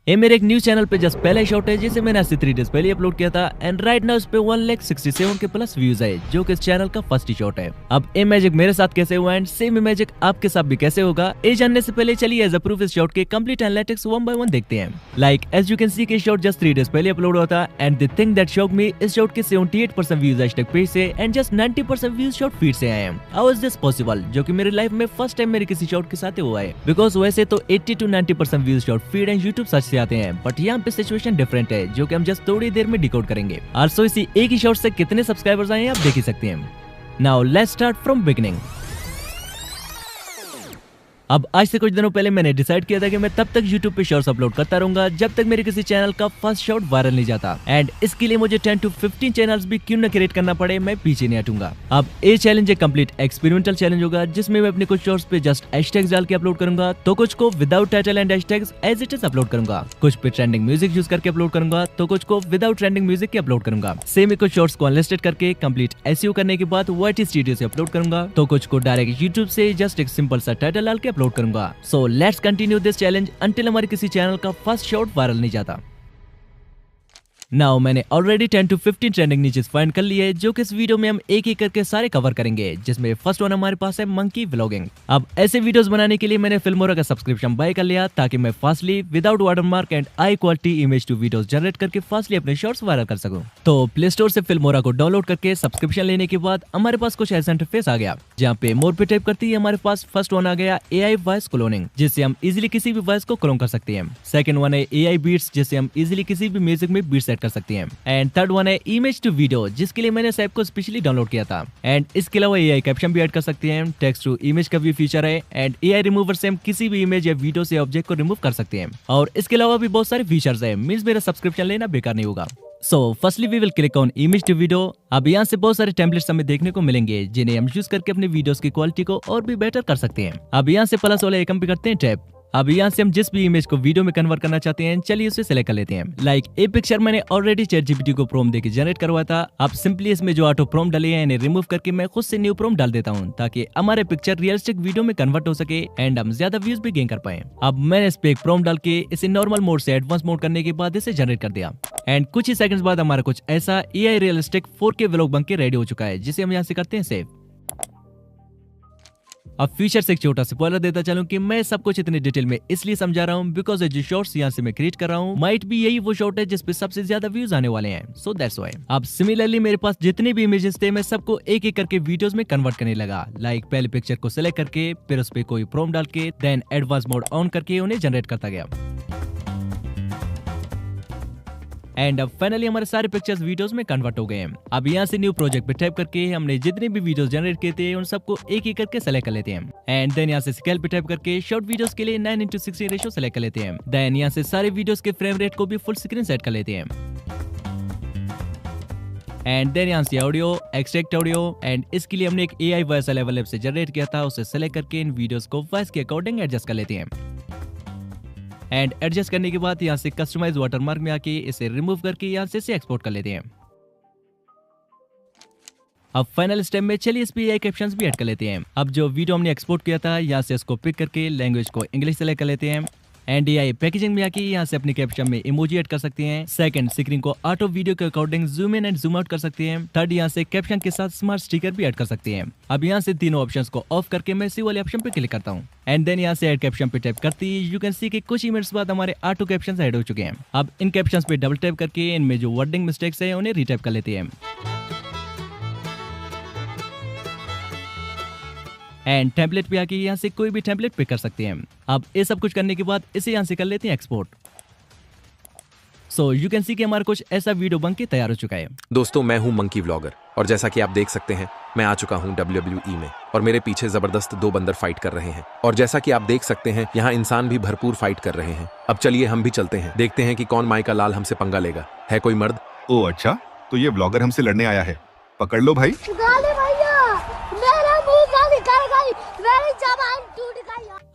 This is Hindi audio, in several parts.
ये मेरे एक न्यूज चैनल पे जस्ट पहला शॉट है जिसे मैंने 3 डेज पहले अपलोड किया था एंड राइट नाउ इस पे 1,67 के प्लस व्यूज है जो कि इस चैनल का फर्स्ट ही शॉट है। अब ये मैजिक मेरे साथ कैसे हुआ एंड सेम मैजिक आपके साथ भी कैसे होगा ये जानने से पहले चलिए एज अ प्रूफ इस शॉट के कंप्लीट एनालिटिक्स 1 बाय 1 देखते हैं। Like as you can see के शॉट जस्ट 3 डेज पहले अपलोड हुआ था and the thing that shock me इस शॉट के 78% व्यूज हैशटैग पेज से and just 90% views short feed से आए हैं। हाउ इज दिस पॉसिबल, जो कि मेरी लाइफ में फर्स्ट टाइम मेरे किसी शॉट के साथ हुआ है। बिकॉज वैसे तो 80 to 90% views short feed and YouTube search से आते हैं, बट यहाँ पे सिचुएशन डिफरेंट है जो कि हम जस्ट थोड़ी देर में डिकोड करेंगे। आल्सो इसी एक ही शॉट से कितने सब्सक्राइबर्स आए हैं आप देख ही सकते हैं। Now let's start from beginning. अब आज से कुछ दिनों पहले मैंने डिसाइड किया था कि मैं तब तक YouTube पे शॉर्ट्स अपलोड करता रहूंगा जब तक मेरे किसी चैनल का फर्स्ट शॉट वायरल नहीं जाता एंड इसके लिए मुझे 10 to 15 चैनल्स भी क्यों न क्रिएट करना पड़े, मैं पीछे नहीं हटूंगा। अब ये चैलेंज एक कंप्लीट एक्सपेरिमेंटल चैलेंज होगा जिसमें मैं अपने कुछ शॉर्ट्स पे जस्ट हैशटैग्स डाल के अपलोड करूंगा, तो कुछ को without title and hashtags as it is upload करूंगा, कुछ पे ट्रेंडिंग म्यूजिक यूज करके अपलोड करूंगा, तो कुछ को विदाउट ट्रेंडिंग म्यूजिक के अपलोड करूंगा। सेम ही कुछ शॉर्ट्स को अनलिस्टेड करके कंप्लीट एसईओ करने के बाद YT स्टूडियो से अपलोड करूंगा, तो कुछ को डायरेक्ट यूट्यूब से जस्ट एक सिंपल सा टाइटल डाल के अपलोड करूंगा। So let's continue this challenge until हमारे किसी चैनल का फर्स्ट शॉट वायरल नहीं जाता। नाउ मैंने already 10 to 15 trending niches find कर लिए जो कि इस वीडियो में हम एक एक करके सारे कवर करेंगे, जिसमें फर्स्ट वन हमारे पास है मंकी व्लॉगिंग। अब ऐसे वीडियोस बनाने के लिए मैंने फिल्मोरा का सब्सक्रिप्शन बाय कर लिया ताकि मैं fastly without watermark and high quality image to videos generate करके फास्टली अपने शॉर्ट्स वायरल कर सकूं। तो प्ले स्टोर से फिल्मोरा को डाउनलोड करके सब्सक्रिप्शन लेने के बाद हमारे पास कुछ ऐसा इंटरफेस आ गया जहाँ पे मोर पे टाइप करते ही हमारे पास फर्स्ट वन आ गया AI वॉइस क्लोनिंग, जिससे हम इजिली किसी भी वॉइस को क्लोन कर सकते हैं। सेकंड वन है AI बीट्स, जिससे हम इजिली किसी भी म्यूजिक में बीट सेट कर सकते हैं। एंड थर्ड वन है इमेज टू वीडियो, जिसके लिए मैंने इस ऐप को स्पेशली डाउनलोड किया था। एंड इसके अलावा AI कैप्शन भी ऐड कर सकते हैं। टेक्स्ट टू इमेज का भी फीचर है एंड AI रिमूवर से हम किसी भी इमेज या वीडियो से ऑब्जेक्ट को रिमूव कर सकते हैं। और इसके अलावा भी बहुत सारे फीचर्स है, मींस मेरा सब्सक्रिप्शन लेना बेकार नहीं होगा। So firstly we will click on image to video. अब यहाँ से बहुत सारे टेम्पलेट्स हमें देखने को मिलेंगे जिन्हें हम यूज करके अपने वीडियोस की क्वालिटी को और भी बेटर कर सकते हैं। अब यहाँ से प्लस वाले आइकन पे करते हैं टैप। अब यहाँ से हम जिस भी इमेज को वीडियो में कन्वर्ट करना चाहते हैं चलिए उसे सिलेक्ट कर लेते हैं। लाइक ए पिक्चर मैंने ऑलरेडी ChatGPT को प्रॉम्प्ट देके जनरेट करवाया था। अब सिंपली इसमें जो ऑटो प्रॉम्प्ट डाले हैं इन्हें रिमूव करके मैं खुद से न्यू प्रॉम्प्ट डाल देता हूँ ताकि हमारे पिक्चर रियलिस्टिक वीडियो में कन्वर्ट हो सके एंड हम ज्यादा व्यूज भी गेन कर पाए। अब मैंने इस पे एक प्रॉम्प्ट डाल के इसे नॉर्मल मोड से एडवांस मोड करने के बाद इसे जनरेट कर दिया एंड कुछ ही सेकंड्स बाद हमारा कुछ ऐसा AI रियलिस्टिक 4K व्लॉग बन के रेडी हो चुका है, जिसे हम यहाँ से करते हैं सेव। अब फीचर से एक छोटा स्पॉइलर देता चलूं कि मैं सब कुछ इतने डिटेल में इसलिए समझा रहा हूं बिकॉज जो शॉर्ट्स यहाँ से मैं क्रिएट कर रहा हूं माइट भी यही वो शॉर्ट है जिस पे सबसे ज्यादा व्यूज आने वाले हैं। So that's why. अब सिमिलरली मेरे पास जितने भी इमेजेस थे मैं सबको एक एक करके वीडियोस में कन्वर्ट करने लगा। लाइक पहले पिक्चर को सिलेक्ट करके फिर उस पे कोई प्रॉम्प्ट डाल के देन एडवांस मोड ऑन करके उन्हें जनरेट करता गया। एंड अब फाइनली हमारे सारे पिक्चर्स वीडियोस में कन्वर्ट हो गए हैं। अब यहाँ से न्यू प्रोजेक्ट पे टाइप करके हमने जितने भी वीडियोस जनरेट किए थे उन सबको एक एक करके सेलेक्ट कर लेते हैं। एंड देन यहाँ से स्केल पे टाइप करके शॉर्ट वीडियोस के लिए 9:16 रेशो सेलेक्ट कर लेते हैं। देन यहाँ से सारे वीडियोस के फ्रेम रेट को भी फुल स्क्रीन सेट कर लेते हैं। एंड देन यहाँ से ऑडियो एक्सट्रैक्ट ऑडियो एंड इसके लिए हमने एक AI वॉइस लेवल ऐप से जनरेट किया था, उसे सेलेक्ट करके इन वीडियोस को वॉइस के अकॉर्डिंग एडजस्ट कर लेते हैं। एंड एडजस्ट करने के बाद यहाँ से कस्टमाइज वाटरमार्क में आके इसे रिमूव करके यहाँ से इसे एक्सपोर्ट कर लेते हैं। अब फाइनल स्टेप में चलिए इस पे AI कैप्शंस भी ऐड कर लेते हैं। अब जो वीडियो हमने एक्सपोर्ट किया था यहाँ से इसको पिक करके लैंग्वेज को इंग्लिश सेलेक्ट कर लेते हैं एंड AI पैकेजिंग में आके यहाँ से अपने कैप्शन में इमोजी ऐड कर सकते हैं। सेकंड स्क्रीन को ऑटो वीडियो के according zoom in and zoom out कर सकते हैं। थर्ड यहाँ से कैप्शन के साथ स्मार्ट स्टिकर भी ऐड कर सकते हैं। अब यहाँ से तीनों ऑप्शंस को ऑफ करके मैं इसी वाले ऑप्शन पे क्लिक करता हूँ एंड देन यहाँ से ऐड कैप्शन पे टाइप करती यू कैन सी कि कुछ ही मिनट्स बाद हमारे ऑटो कैप्शंस ऐड हो चुके हैं। अब इन कैप्शंस पे डबल टैप करके इनमें जो वर्डिंग मिस्टेक्स है उन्हें रीटाइप कर लेते हैं। एंड टेम्पलेट पे आके यहाँ से कोई भी टेम्पलेट पिक कर सकते हैं। अब ये सब कुछ करने के बाद इसे यहाँ से कर लेते हैं एक्सपोर्ट। सो यू कैन सी कि हमारा कुछ ऐसा वीडियो बन के तैयार हो चुका है। दोस्तों मैं हूं मंकी व्लॉगर और जैसा कि आप देख सकते हैं मैं आ चुका हूं WWE में और मेरे पीछे जबरदस्त 2 बंदर फाइट कर रहे हैं और जैसा कि आप देख सकते हैं यहाँ इंसान भी भरपूर फाइट कर रहे हैं। अब चलिए हम भी चलते हैं, देखते हैं कि कौन माई का लाल हमसे पंगा लेगा। है कोई मर्द? ओ अच्छा, तो ये व्लॉगर हमसे लड़ने आया है, पकड़ लो भाई।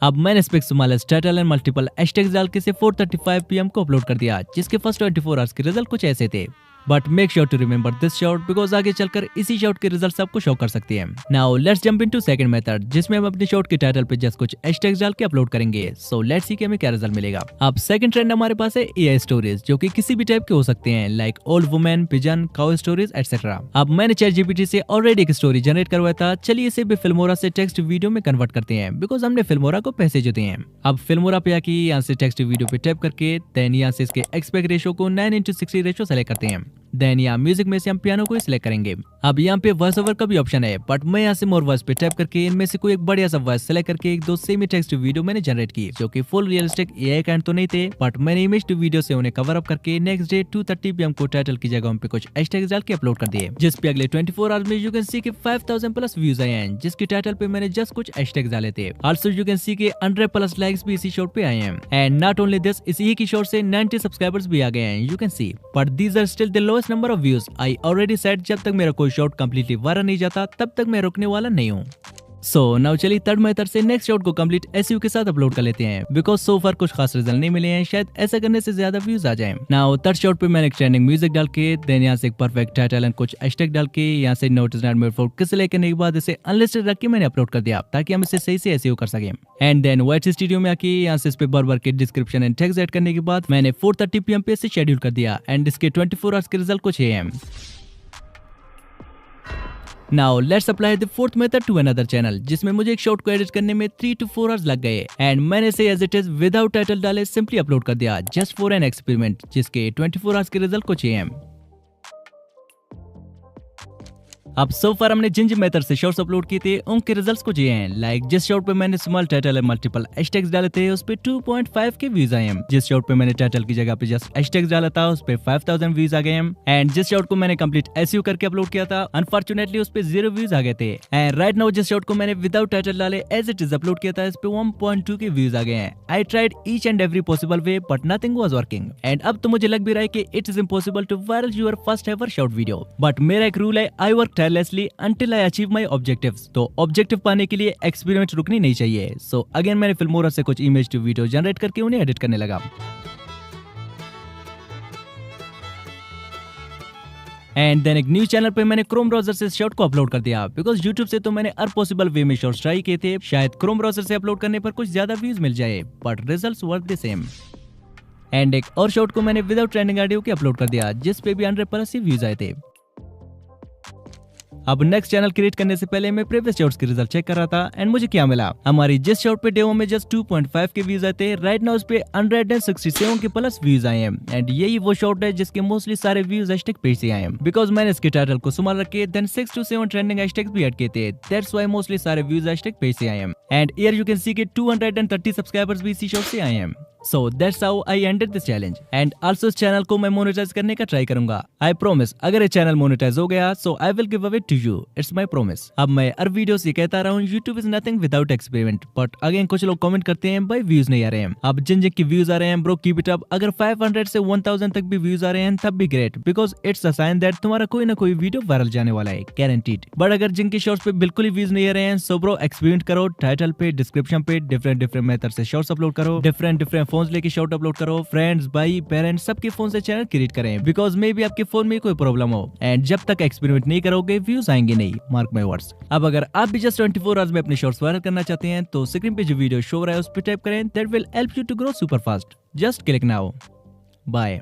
अब मैंने specs smallest title and multiple hashtags डाल के 4:35 PM को अपलोड कर दिया, जिसके फर्स्ट 24 आवर्स के रिजल्ट कुछ ऐसे थे। But make sure to remember this shot because आगे चलकर इसी शॉट के रिजल्ट आपको शो कर सकती है। Now let's jump into second method, जिसमें हम अपने शॉट के टाइटल पे जस्ट कुछ हैशटैग्स डाल के अपलोड करेंगे। सो लेट्स सी कि हमें क्या रिजल्ट मिलेगा। अब सेकंड ट्रेंड हमारे पास है एआई स्टोरीज, जो कि किसी भी टाइप के हो सकते हैं, like old women, pigeon, cow stories etcetera. अब मैंने ChatGPT से ऑलरेडी एक स्टोरी जनरेट करवाया था, चलिए इसे भी फिल्मोरा से टेक्स्ट वीडियो में कन्वर्ट करते हैं बिकॉज हमने फिल्मोरा को पैसे जो दिए हैं। अब फिल्मोरा पे आके यहाँ से टेक्स्ट वीडियो पे टैप करके देन यहाँ से इसके एक्सपेक्ट रेशो को 9:60 रेशो सेलेक्ट करते हैं। देन यहाँ म्यूजिक में से हम पियानो को सिलेक्ट करेंगे। अब यहाँ पे वॉइस ओवर का भी ऑप्शन है, बट मैं यहाँ से मोर वॉइस पे टैप करके इनमें से कोई एक बढ़िया सा वॉइस सेलेक्ट करके एक दो सेमी टेक्स्ट वीडियो मैंने जनरेट की, जो कि फुल रियलिस्टिक एआई काइंड तो नहीं थे, बट मैंने इमेज टू वीडियो से उन्हें कवर अप करके नेक्स्ट डे 2:30 PM को टाइटल की जगह पे कुछ हैशटैग्स डाल के अपलोड कर दिए, जिस पे अगले 24 आवर्स में यू कैन सी के 5000 प्लस व्यूज आए हैं, जिसके टाइटल पे मैंने जस्ट कुछ हैशटैग्स डाले थे। आल्सो यू कैन सी के 100 प्लस लाइक्स भी इसी शॉट पे आए हैं। एंड नॉट ओनली दिस, इसी की शॉट से 90 सब्सक्राइबर्स भी आ गए हैं, you can see, but these are still the lowest number of views. I already said जब तक मेरा कोई शॉट कंप्लीटली वायरल नहीं जाता तब तक मैं रुकने वाला नहीं हूँ। सो नाउ चलिए थर्ड मेथड से नेक्स्ट शॉट को कंप्लीट एसईओ के साथ अपलोड कर लेते हैं बिकॉज सो फार कुछ खास रिजल्ट नहीं मिले हैं, शायद ऐसा करने से ज्यादा व्यूज आ जाएं। नाउ थर्ड शॉट पे मैंने एक ट्रेंडिंग म्यूजिक डाल के देन यहाँ से एक परफेक्ट टाइटल एंड कुछ हैशटैग डाल के यहाँ से नोटिस नॉट मेड फॉर किस लेकर के बाद इसे अनलिस्टेड रख के मैंने अपलोड कर दिया ताकि हम इसे सही से एसईओ कर सकें। एंड देन वाइट स्टूडियो में आके यहाँ से इस पे बार के डिस्क्रिप्शन एंड टेक्स्ट ऐड करने के बाद मैंने 4:30 PM पे इसे शेड्यूल कर दिया एंड इसके 24 आवर्स के रिजल्ट कुछ ये हैं। Now let's apply the fourth method to another channel, जिसमें मुझे एक शॉट को एडिट करने में 3 to 4 आवर्स लग गए एंड मैंने इसे as it is without title डाले सिंपली अपलोड कर दिया जस्ट फॉर एन एक्सपेरिमेंट, जिसके 24 आवर्स के रिजल्ट कुछ ये हैं। अब सो फार हमने जिन मेथड से शॉर्ट्स अपलोड किए थे उनके रिजल्ट्स कुछ ये हैं, लाइक जिस शॉट पे मैंने स्मॉल टाइटल और मल्टीपल हैशटैग्स डाले थे उस पे 2.5 के व्यूज आए हैं। जिस शॉट पे मैंने टाइटल की जगह पे जस्ट हैशटैग्स डाला था उस पे 5000 व्यूज आ गए हैं। एंड जिस शॉट को मैंने कंप्लीट एसईओ करके अपलोड किया था अनफॉर्चुनेटली उस पे 0 व्यूज आ गए थे। एंड राइट नाउ जिस शॉट को मैंने विदाउट टाइटल डाले एज इट इज अपलोड किया था इस पे 1.2 के व्यूज आ गए हैं। I tried each and every possible way but nothing was working and अब तो मुझे लग भी रहा है कि it is impossible to viral your first ever short video, but मेरा एक रूल है, I work tirelessly until I achieve my objectives। तो ऑब्जेक्टिव पाने के लिए एक्सपेरिमेंट रुकनी नहीं चाहिए। सो अगेन मैंने फिल्मोरा से कुछ इमेज टू वीडियो जनरेट करके उन्हें एडिट करने लगा। एंड देन एक न्यू चैनल पे मैंने क्रोम ब्राउजर से शॉट को अपलोड कर दिया बिकॉज यूट्यूब से तो मैंने हर पॉसिबल वे में शॉर्ट्स ट्राई किए थे, शायद क्रोम ब्राउजर से अपलोड करने पर कुछ ज्यादा व्यूज मिल जाए, but results were the same. And एक और शॉट को मैंने विदाउट ट्रेंडिंग ऑडियो के अपलोड कर दिया जिस पे भी 100 प्लस व्यूज आए थे। अब नेक्स्ट चैनल क्रिएट करने से पहले मैं प्रीवियस शॉट्स के रिजल्ट चेक कर रहा था एंड मुझे क्या मिला, हमारी जिस शॉट पे डेमो में जस्ट 2.5 के व्यूज आए थे राइट नाउ उस पे 167 के प्लस व्यूज आए हैं। एंड यही वो शॉट है जिसके मोस्टली सारे व्यूज हैशटैग पेज से आए हैं बिकॉज मैंने इसके टाइटल को स्मॉल रखे देन 6 to 7 ट्रेंडिंग हैशटैग्स भी ऐड किए थे, दैट्स व्हाई मोस्टली सारे व्यूज हैशटैग पेज से आए हैं। And here you can see के 230 सब्सक्राइबर्स भी इसी शॉट से आए हैं। So that's how I ended this challenge and also इस चैनल को मैं मोनेटाइज करने का ट्राई करूंगा। I promise अगर ये चैनल मोनेटाइज हो गया so I will give away to you, it's my promise। अब मैं हर वीडियो से कहता रहा हूँ YouTube is nothing without experiment, but again कुछ लोग कमेंट करते हैं भाई व्यूज नहीं आ रहे हैं। अब जिन जिन की व्यूज आ रहे हैं ब्रो कीप इट अप, अगर 500 से 1000 तक भी व्यूज आ रहे हैं तब भी great because it's a sign that तुम्हारा कोई ना कोई वीडियो वायरल जाने वाला है, गारंटीड। बट अगर जिनके शॉर्ट्स पे बिल्कुल ही व्यूज नहीं आ रहे हैं सो ब्रो एक्सपेरिमेंट करो, टाइटल पे डिस्क्रिप्शन पे डिफरेंट मेथड से शॉर्ट्स अपलोड करो, डिफरेंट फोन्स लेके शॉर्ट अपलोड करो, फ्रेंड्स भाई पेरेंट्स सबके फोन से चैनल क्रिएट करें बिकॉज मे बी आपके फोन में कोई प्रॉब्लम हो एंड जब तक एक्सपेरिमेंट नहीं करोगे व्यूज आएंगे नहीं, मार्क माय वर्ड्स। अब अगर आप भी जस्ट 24 आवर्स में अपने शॉर्ट्स वायरल करना चाहते हैं तो स्क्रीन पे जो वीडियो शो रहा है उस पर टाइप करें, that will help you to grow super fast. Just click now. Bye.